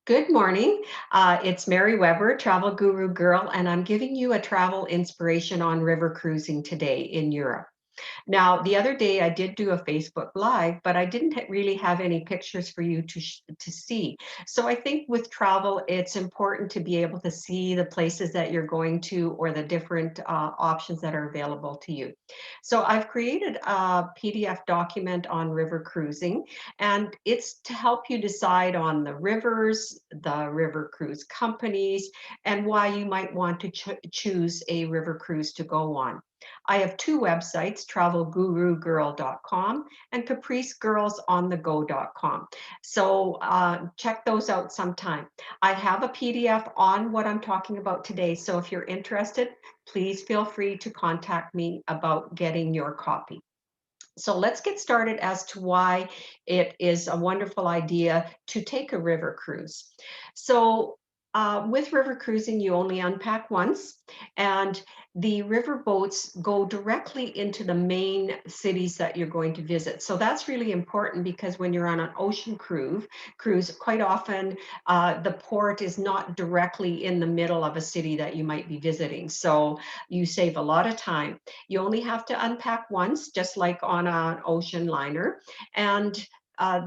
Good morning. It's Mary Weber, Travel Guru Girl, and I'm giving you a travel inspiration on river cruising today in Europe. Now, the other day I did do a Facebook Live, but I didn't really have any pictures for you to see. So I think with travel, it's important to be able to see the places that you're going to or the different options that are available to you. So I've created a PDF document on river cruising, and it's to help you decide on the rivers, the river cruise companies, and why you might want to choose a river cruise to go on. I have two websites, travelgurugirl.com and capricegirlsonthego.com. So check those out sometime. I have a PDF on what I'm talking about today. So if you're interested, please feel free to contact me about getting your copy. So let's get started as to why it is a wonderful idea to take a river cruise. So with river cruising, you only unpack once, and the river boats go directly into the main cities that you're going to visit. So that's really important because when you're on an ocean cruise, quite often the port is not directly in the middle of a city that you might be visiting. So you save a lot of time. You only have to unpack once, just like on an ocean liner. And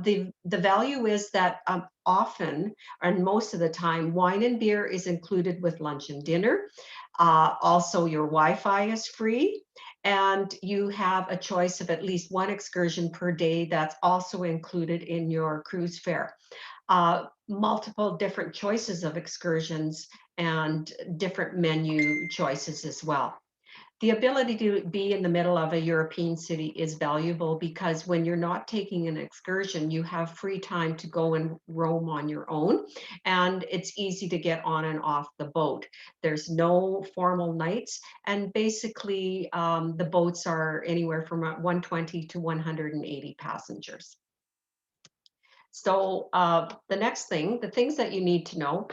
the value is that often and most of the time, wine and beer is included with lunch and dinner. Also, your Wi-Fi is free, and you have a choice of at least one excursion per day that's also included in your cruise fare. Multiple different choices of excursions and different menu choices as well. The ability to be in the middle of a European city is valuable because when you're not taking an excursion, you have free time to go and roam on your own, and it's easy to get on and off the boat. There's no formal nights, and basically the boats are anywhere from 120 to 180 passengers. So the next thing, the things that you need to know,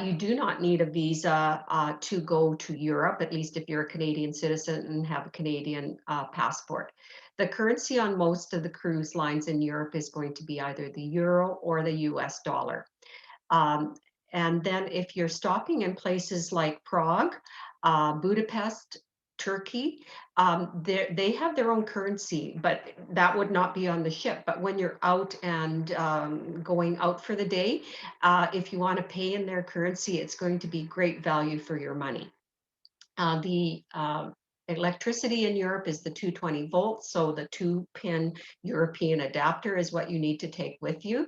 you do not need a visa to go to Europe, at least if you're a Canadian citizen and have a Canadian passport. The currency on most of the cruise lines in Europe is going to be either the euro or the US dollar. Um, and then if you're stopping in places like Prague, Budapest, Turkey, they have their own currency, but that would not be on the ship. But when you're out and going out for the day, if you want to pay in their currency, it's going to be great value for your money. The electricity in Europe is the 220 volts, so the two-pin European adapter is what you need to take with you.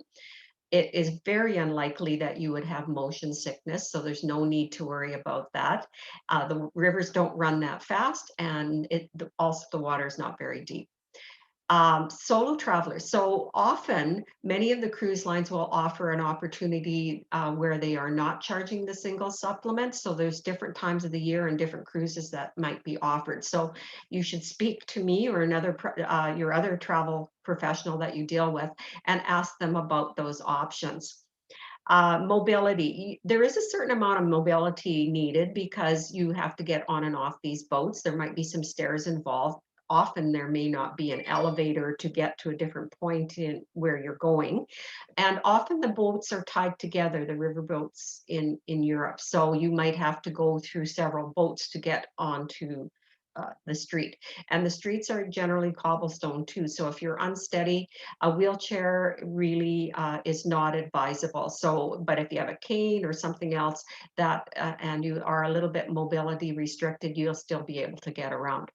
It is very unlikely that you would have motion sickness, so there's no need to worry about that. The rivers don't run that fast, and also the water is not very deep. Solo travelers. So often, many of the cruise lines will offer an opportunity where they are not charging the single supplement. So there's different times of the year and different cruises that might be offered. So you should speak to me or your other travel professional that you deal with and ask them about those options. Mobility. There is a certain amount of mobility needed because you have to get on and off these boats. There might be some stairs involved. Often there may not be an elevator to get to a different point in where you're going. And often the boats are tied together, the river boats in Europe. So you might have to go through several boats to get onto the street. And the streets are generally cobblestone too. So if you're unsteady, a wheelchair really is not advisable. So, but if you have a cane or something else and you are a little bit mobility restricted, you'll still be able to get around.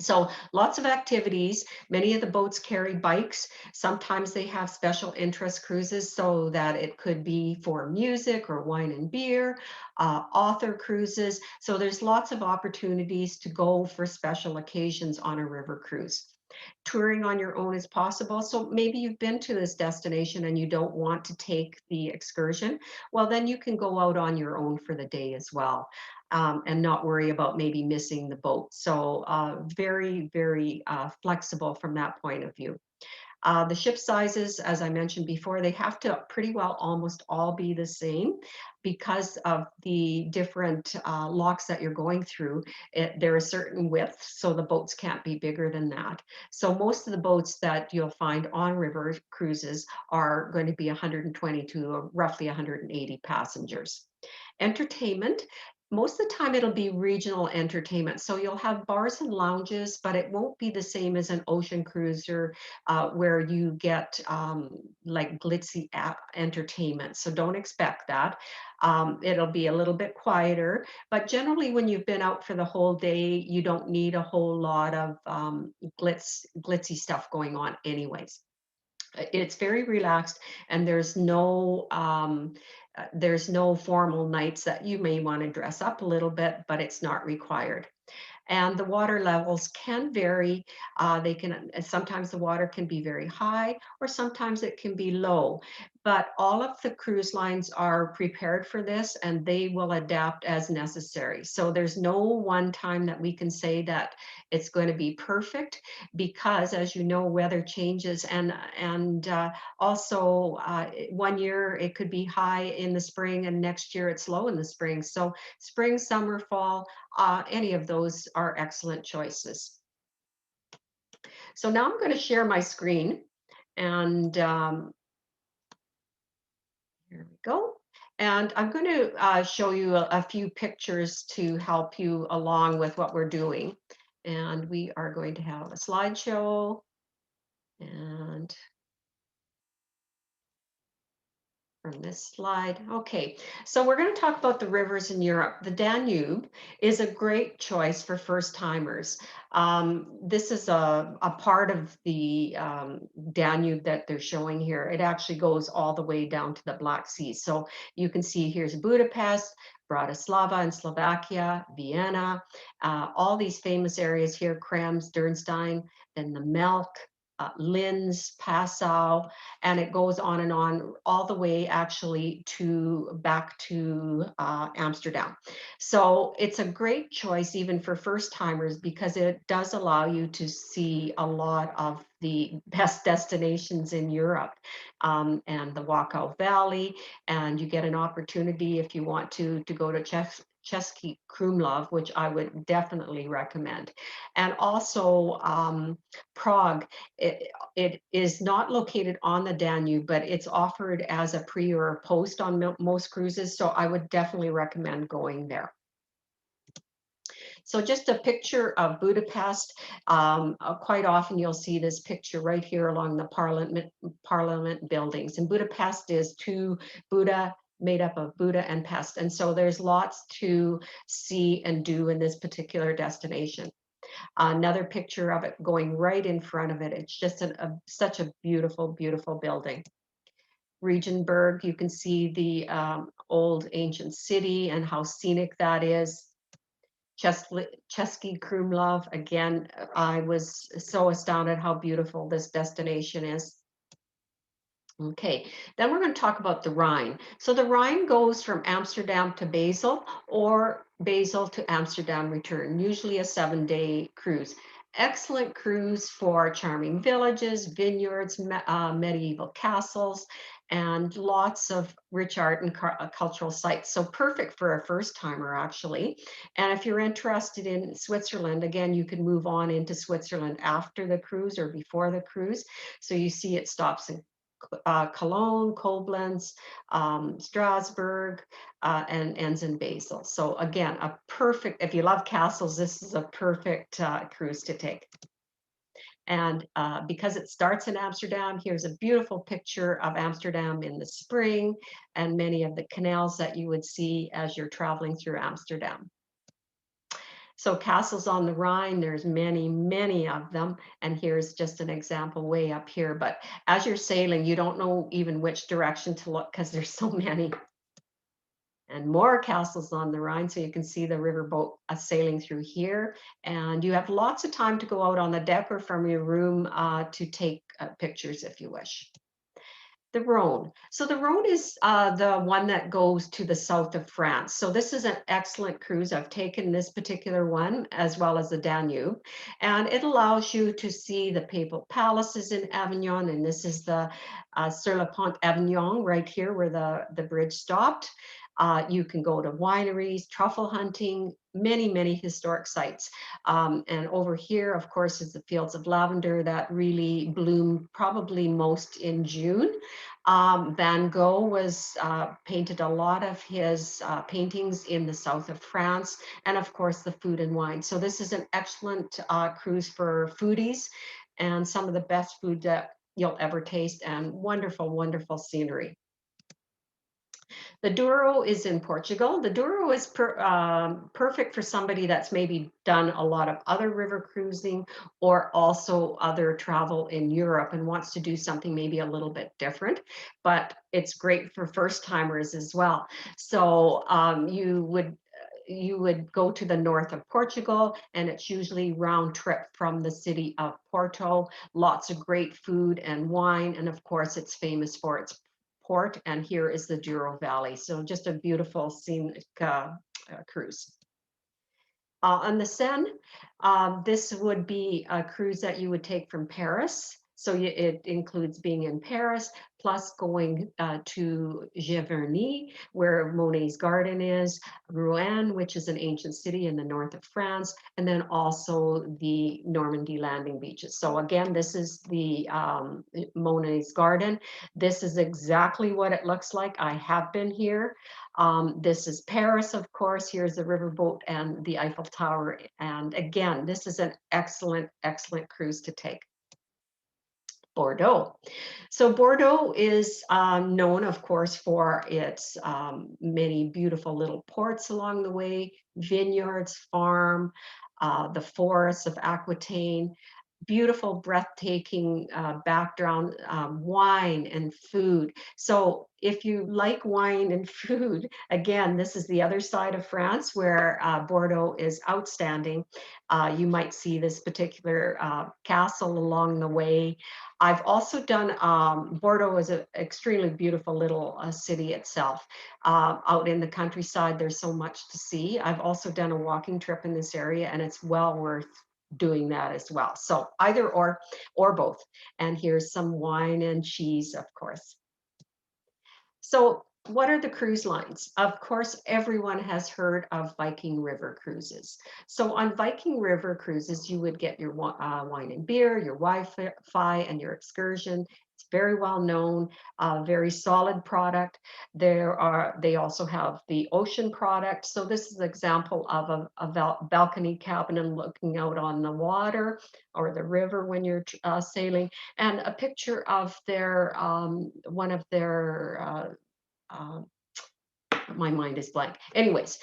So lots of activities. Many of the boats carry bikes. Sometimes they have special interest cruises so that it could be for music or wine and beer, author cruises. So there's lots of opportunities to go for special occasions on a river cruise. Touring on your own is possible. So maybe you've been to this destination and you don't want to take the excursion. Well, then you can go out on your own for the day as well, and not worry about maybe missing the boat. So very, very flexible from that point of view. The ship sizes, as I mentioned before, they have to pretty well almost all be the same because of the different locks that you're going through. There are certain widths, so the boats can't be bigger than that. So most of the boats that you'll find on river cruises are going to be 120 to roughly 180 passengers. Entertainment, most of the time it'll be regional entertainment. So you'll have bars and lounges, but it won't be the same as an ocean cruiser where you get like glitzy entertainment. So don't expect that. It'll be a little bit quieter, but generally when you've been out for the whole day, you don't need a whole lot of glitzy stuff going on anyways. It's very relaxed, and there's no formal nights that you may want to dress up a little bit, but it's not required. And the water levels can vary. They can sometimes the water can be very high, or sometimes it can be low. But all of the cruise lines are prepared for this, and they will adapt as necessary. So there's no one time that we can say that it's going to be perfect, because, as you know, weather changes, and also one year it could be high in the spring, and next year it's low in the spring. So spring, summer, fall, any of those are excellent choices. So now I'm going to share my screen, and here we go. And I'm going to show you a few pictures to help you along with what we're doing. And we are going to have a slideshow, and from this slide. Okay, so we're going to talk about the rivers in Europe. The Danube is a great choice for first timers. This is a part of the Danube that they're showing here. It actually goes all the way down to the Black Sea. So you can see here's Budapest, Bratislava in Slovakia, Vienna, all these famous areas here, Krems, Dürnstein, then the Melk, Linz, Passau, and it goes on and on all the way actually to back to Amsterdam. So it's a great choice even for first timers because it does allow you to see a lot of the best destinations in Europe and the Wachau Valley, and you get an opportunity if you want to go to Český Krumlov, which I would definitely recommend. And also Prague, it is not located on the Danube, but it's offered as a pre or a post on most cruises. So I would definitely recommend going there. So just a picture of Budapest. Quite often you'll see this picture right here along the Parliament buildings. And Budapest is to Buda, made up of Buda and Pest. And so there's lots to see and do in this particular destination. Another picture of it going right in front of it. It's just such a beautiful, beautiful building. Regensburg, you can see the old ancient city and how scenic that is. Český Krumlov, again, I was so astounded how beautiful this destination is. Okay, then we're going to talk about the Rhine. So the Rhine goes from Amsterdam to Basel or Basel to Amsterdam return, usually a 7-day cruise. Excellent cruise for charming villages, vineyards, medieval castles, and lots of rich art and cultural sites. So perfect for a first timer, actually. And if you're interested in Switzerland, again, you can move on into Switzerland after the cruise or before the cruise. So you see it stops in Cologne, Koblenz, Strasbourg, and ends in Basel. So again, a perfect, if you love castles, this is a perfect cruise to take. And because it starts in Amsterdam, here's a beautiful picture of Amsterdam in the spring and many of the canals that you would see as you're traveling through Amsterdam. So castles on the Rhine, there's many, many of them. And here's just an example way up here. But as you're sailing, you don't know even which direction to look because there's so many. And more castles on the Rhine. So you can see the riverboat sailing through here. And you have lots of time to go out on the deck or from your room to take pictures if you wish. The Rhone. So the Rhone is the one that goes to the south of France. So this is an excellent cruise. I've taken this particular one as well as the Danube, and it allows you to see the papal palaces in Avignon. And this is the Sur le Pont Avignon right here where the bridge stopped. You can go to wineries, truffle hunting, many, many historic sites. And over here, of course, is the fields of lavender that really bloom probably most in June. Van Gogh was painted a lot of his paintings in the south of France, and of course the food and wine. So this is an excellent cruise for foodies, and some of the best food that you'll ever taste, and wonderful, wonderful scenery. The Douro is in Portugal. The Douro is perfect for somebody that's maybe done a lot of other river cruising or also other travel in Europe and wants to do something maybe a little bit different, but it's great for first timers as well. So you would go to the north of Portugal, and it's usually round trip from the city of Porto. Lots of great food and wine, and of course it's famous for its port, and here is the Douro Valley. So just a beautiful scenic cruise. On the Seine, this would be a cruise that you would take from Paris. So it includes being in Paris, plus going to Giverny, where Monet's garden is, Rouen, which is an ancient city in the north of France, and then also the Normandy landing beaches. So again, this is the Monet's garden. This is exactly what it looks like. I have been here. This is Paris, of course. Here's the riverboat and the Eiffel Tower. And again, this is an excellent, excellent cruise to take. Bordeaux. So Bordeaux is known, of course, for its many beautiful little ports along the way, vineyards, farm, the forests of Aquitaine, beautiful, breathtaking background, wine and food. So if you like wine and food, again, this is the other side of France where Bordeaux is outstanding. You might see this particular castle along the way. I've also done, Bordeaux is an extremely beautiful little city itself. Out in the countryside, there's so much to see. I've also done a walking trip in this area, and it's well worth doing that as well. So either or both. And here's some wine and cheese, of course. So what are the cruise lines? Of course, everyone has heard of Viking River cruises. So on Viking River cruises, you would get your wine and beer, your Wi-Fi, and your excursion. It's very well known, very solid product. They also have the ocean product. So this is an example of a balcony cabin and looking out on the water or the river when you're sailing, and a picture of their one of their uh, my mind is blank. Anyways,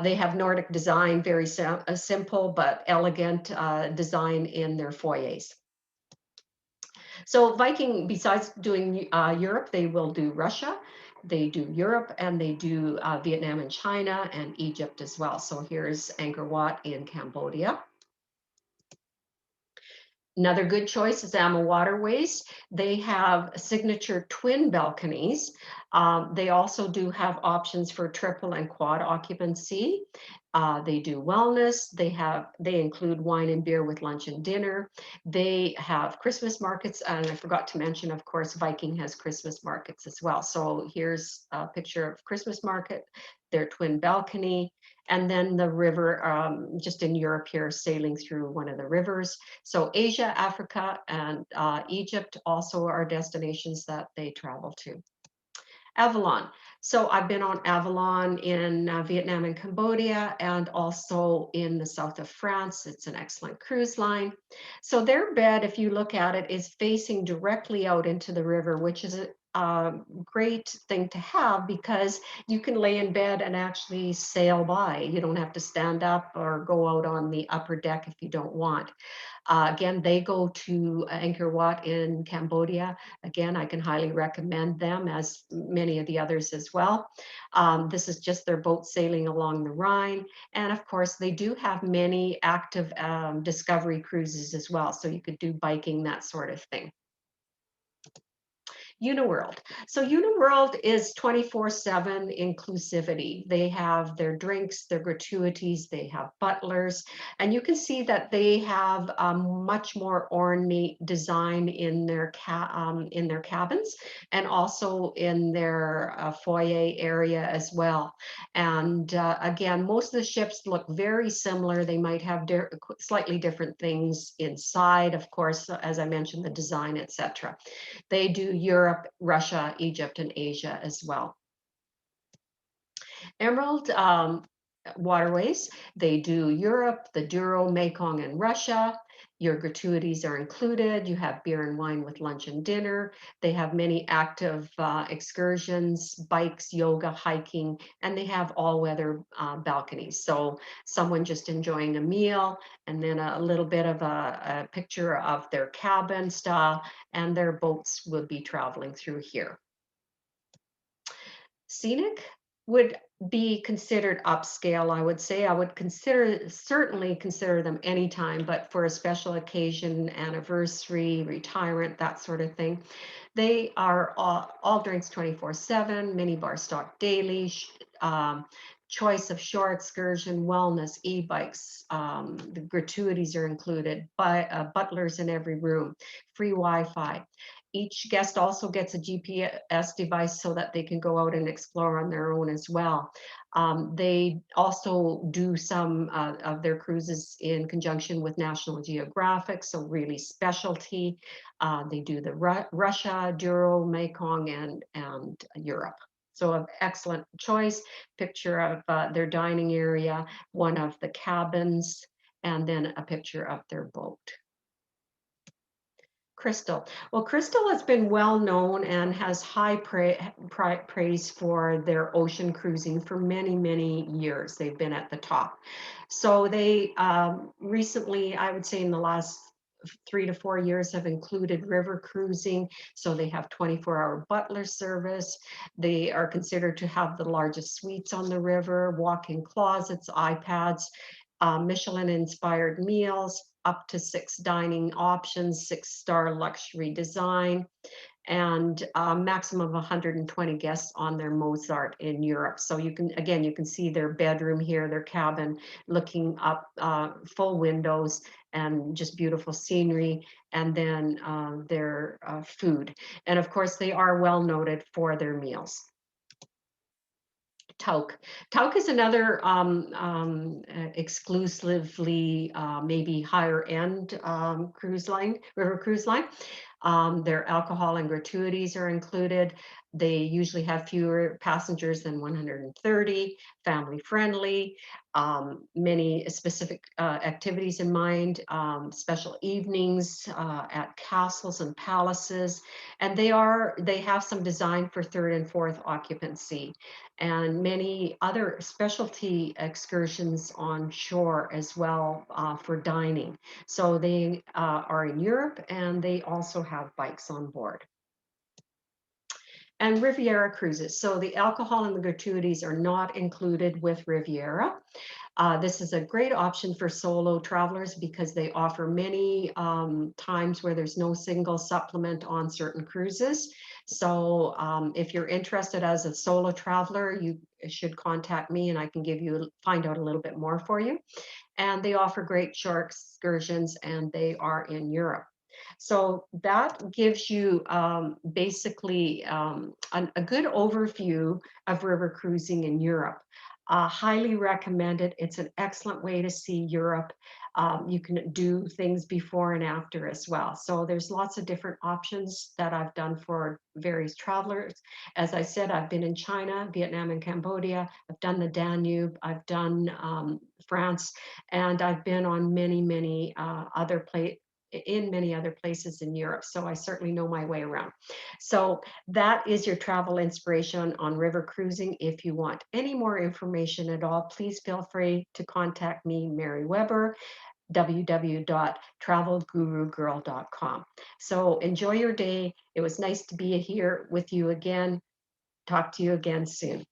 they have Nordic design, very simple but elegant design in their foyers. So Viking, besides doing Europe, they will do Russia, they do Europe, and they do Vietnam and China and Egypt as well. So here's Angkor Wat in Cambodia. Another good choice is Amma Waterways. They have signature twin balconies. They also do have options for triple and quad occupancy. They do wellness. They include wine and beer with lunch and dinner. They have Christmas markets, and I forgot to mention, of course, Viking has Christmas markets as well. So here's a picture of Christmas market, their twin balcony, and then the river, just in Europe here, sailing through one of the rivers. So Asia, Africa, and Egypt also are destinations that they travel to. Avalon. So I've been on Avalon in Vietnam and Cambodia, and also in the south of France. It's an excellent cruise line. So their bed, if you look at it, is facing directly out into the river, which is a great thing to have because you can lay in bed and actually sail by. You don't have to stand up or go out on the upper deck if you don't want. Again, they go to Angkor Wat in Cambodia. Again, I can highly recommend them, as many of the others as well. This is just their boat sailing along the Rhine. And of course, they do have many active discovery cruises as well. So you could do biking, that sort of thing. Uniworld. So Uniworld is 24/7 inclusivity. They have their drinks, their gratuities, they have butlers, and you can see that they have much more ornate design in their in their cabins and also in their foyer area as well. And again, most of the ships look very similar. They might have slightly different things inside, of course, as I mentioned, the design, etc. They do Europe, Russia, Egypt, and Asia as well. Emerald Waterways, they do Europe, the Douro, Mekong, and Russia. Your gratuities are included. You have beer and wine with lunch and dinner. They have many active excursions, bikes, yoga, hiking, and they have all-weather balconies. So someone just enjoying a meal, and then a little bit of a picture of their cabin style, and their boats will be traveling through here. Scenic would be considered upscale, I would say. I would certainly consider them anytime, but for a special occasion, anniversary, retirement, that sort of thing. They are all drinks 24/7, mini bar stock daily, choice of shore excursion, wellness, e-bikes, the gratuities are included, butlers in every room, free Wi-Fi. Each guest also gets a GPS device so that they can go out and explore on their own as well. They also do some of their cruises in conjunction with National Geographic, so really specialty. They do the Russia, Douro, Mekong, and Europe. So an excellent choice. Picture of their dining area, one of the cabins, and then a picture of their boat. Crystal. Well, Crystal has been well known and has high praise for their ocean cruising for many, many years. They've been at the top. So they recently, I would say in the last 3 to 4 years, have included river cruising. So they have 24-hour butler service. They are considered to have the largest suites on the river, walk-in closets, iPads, Michelin-inspired meals, up to 6 dining options, 6-star luxury design, and a maximum of 120 guests on their Mozart in Europe. So you can, again, you can see their bedroom here, their cabin, looking up, full windows and just beautiful scenery, and then their food. And of course, they are well noted for their meals. Tauk. Tauk is another exclusively maybe higher end cruise line, river cruise line. Their alcohol and gratuities are included. They usually have fewer passengers than 130, family friendly, many specific activities in mind, special evenings at castles and palaces. And they have some design for third and fourth occupancy, and many other specialty excursions on shore as well for dining. So they are in Europe, and they also have bikes on board. And Riviera cruises. So the alcohol and the gratuities are not included with Riviera. This is a great option for solo travelers because they offer many times where there's no single supplement on certain cruises. So if you're interested as a solo traveler, you should contact me and I can find out a little bit more for you. And they offer great shore excursions, and they are in Europe. So that gives you basically a good overview of river cruising in Europe. Highly recommend it. It's an excellent way to see Europe. You can do things before and after as well. So there's lots of different options that I've done for various travelers. As I said, I've been in China, Vietnam, and Cambodia. I've done the Danube. I've done France, and I've been on many, many in many other places in Europe. So I certainly know my way around. So that is your travel inspiration on river cruising. If you want any more information at all, please feel free to contact me, Mary Weber, www.travelgurugirl.com. So enjoy your day. It was nice to be here with you again. Talk to you again soon.